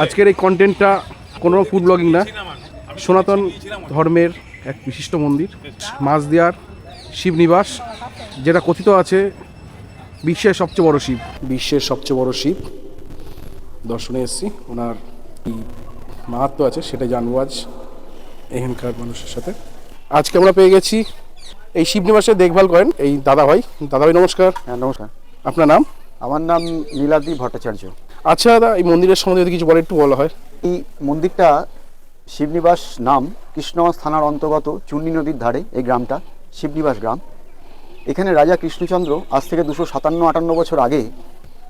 আজকের এই কন্টেন্টটা কোনো ফুড ব্লগিং না, সনাতন ধর্মের এক বিশিষ্ট মন্দির মাঝদিয়ার শিবনিবাস, যেটা কথিত আছে বিশ্বের সবচেয়ে বড় শিব। দর্শনে এসেছি, ওনার কি মাহাত্ম্য আছে সেটা জানবো আজ এখানকার মানুষের সাথে। আজকে আমরা পেয়ে গেছি এই শিবনিবাসের দেখভাল করেন এই দাদাভাই। নমস্কার। হ্যাঁ নমস্কার। আপনার নাম? আমার নাম নীলাদ্রি ভট্টাচার্য। আচ্ছা দাদা, এই মন্দিরের সম্বন্ধে যদি কিছু বলে একটু বলা হয়। এই মন্দিরটা শিবনিবাস নাম কৃষ্ণগঞ্জ থানার অন্তর্গত চূর্ণী নদীর ধারে এই গ্রামটা শিবনিবাস গ্রাম। এখানে রাজা কৃষ্ণচন্দ্র আজ থেকে 257-58 বছর আগে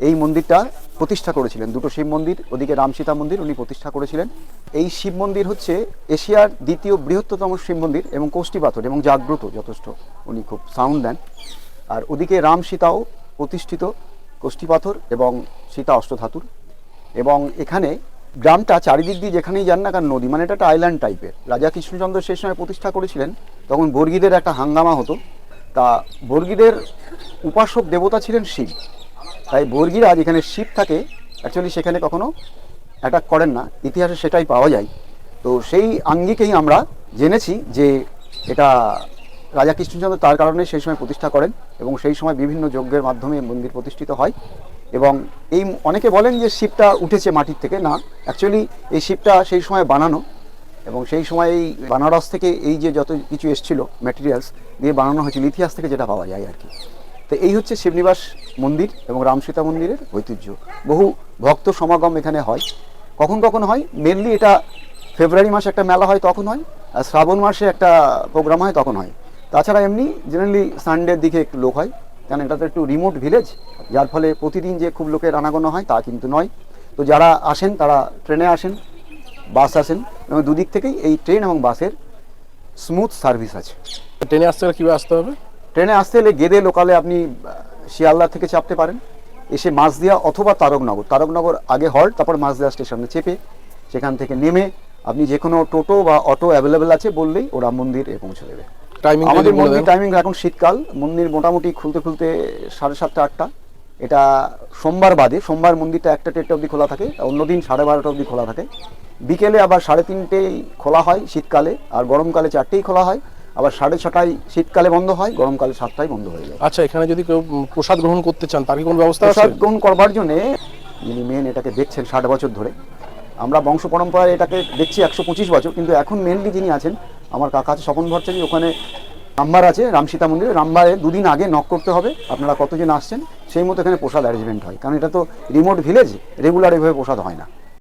এই মন্দিরটা প্রতিষ্ঠা করেছিলেন। দুটো শিব মন্দির, ওদিকে রাম সীতা মন্দির উনি প্রতিষ্ঠা করেছিলেন। এই শিব মন্দির হচ্ছে এশিয়ার দ্বিতীয় বৃহত্তম শিব মন্দির এবং কোষ্ঠী পাথর এবং জাগ্রত যথেষ্ট, উনি খুব সাউন্ড দেন। আর ওদিকে রাম সীতাও প্রতিষ্ঠিত কোষ্ঠী পাথর এবং সীতা অষ্টধাতুর। এবং এখানে গ্রামটা চারিদিক দিয়ে যেখানেই যান না কারণ নদী, মানে এটা একটা আইল্যান্ড টাইপের। রাজা কৃষ্ণচন্দ্র সেই সময় প্রতিষ্ঠা করেছিলেন, তখন বর্গীদের একটা হাঙ্গামা হতো। তা বর্গীদের উপাসক দেবতা ছিলেন শিব, তাই বর্গীরা যেখানে শিব থাকে অ্যাকচুয়ালি সেখানে কখনো অ্যাটাক করেন না, ইতিহাসে সেটাই পাওয়া যায়। তো সেই আঙ্গিকেই আমরা জেনেছি যে এটা রাজা কৃষ্ণচন্দ্র তার কারণে সেই সময় প্রতিষ্ঠা করেন এবং সেই সময় বিভিন্ন যজ্ঞের মাধ্যমে মন্দির প্রতিষ্ঠিত হয়। এবং এই অনেকে বলেন যে শিবটা উঠেছে মাটির থেকে, না, অ্যাকচুয়ালি এই শিবটা সেই সময় বানানো এবং সেই সময় এই বানারস থেকে এই যে যত কিছু এসেছিল ম্যাটেরিয়ালস দিয়ে বানানো হয়েছিল, ইতিহাস থেকে যেটা পাওয়া যায় আর কি। তো এই হচ্ছে শিবনিবাস মন্দির এবং রামসীতা মন্দিরের ঐতিহ্য। বহু ভক্ত সমাগম এখানে হয়, কখন কখন হয়, মেনলি এটা ফেব্রুয়ারি মাসে একটা মেলা হয় তখন হয়, আর শ্রাবণ মাসে একটা প্রোগ্রাম হয় তখন হয়। তাছাড়া এমনি জেনারেলি সানডের দিকে একটু লোক হয়, কারণ এটা তো একটু রিমোট ভিলেজ, যার ফলে প্রতিদিন যে খুব লোকের আনাগোনা হয় তা কিন্তু নয়। তো যারা আসেন তারা ট্রেনে আসেন, বাস আসেন, এবং দুদিক থেকেই এই ট্রেন এবং বাসের স্মুথ সার্ভিস আছে। ট্রেনে আসতে হলে কীভাবে আসতে হবে? ট্রেনে আসতে হলে গেদে লোকালে আপনি শিয়ালদা থেকে চাপতে পারেন, এসে মাঝদিয়া অথবা তারকনগর আগে হল্ট, তারপর মাঝদিয়া স্টেশনে চেপে সেখান থেকে নেমে আপনি যে কোনো টোটো বা অটো অ্যাভেলেবেল আছে বললেই ওরা মন্দিরে পৌঁছে দেবে। টাইমিং আমাদের মন্দির টাইমিং এখন শীতকাল, মন্দির মোটামুটি খুলতে 7:30-8টা। এটা সোমবার বাদে, সোমবার মন্দিরটা 1টা-1:30 অবধি খোলা থাকে, অন্যদিন 12:30 অবধি খোলা থাকে। বিকেলে আবার 3:30 খোলা হয় শীতকালে, আর গরমকালে 4টেই খোলা হয়। আবার 6:30 শীতকালে বন্ধ হয়, গরমকালে 7টায় বন্ধ হয়ে যায়। আচ্ছা, এখানে যদি কেউ প্রসাদ গ্রহণ করতে চান তার কি কোনো ব্যবস্থা আছে? প্রসাদ গ্রহণ করবার জন্যে যিনি মেন এটাকে দেখছেন 60 বছর ধরে, আমরা বংশ পরম্পরায় এটাকে দেখছি 125 বছর, কিন্তু এখন মেনলি যিনি আছেন আমার কাকা আছে স্বপন ভট্টাচার্য, ওখানে নাম্বার আছে রামসীতা মন্দিরে, নাম্বারে 2 দিন আগে নক করতে হবে আপনারা কতজন আসছেন, সেই মতো এখানে প্রসাদ অ্যারেঞ্জমেন্ট হয়, কারণ এটা তো রিমোট ভিলেজ, রেগুলার এভাবে প্রসাদ হয় না।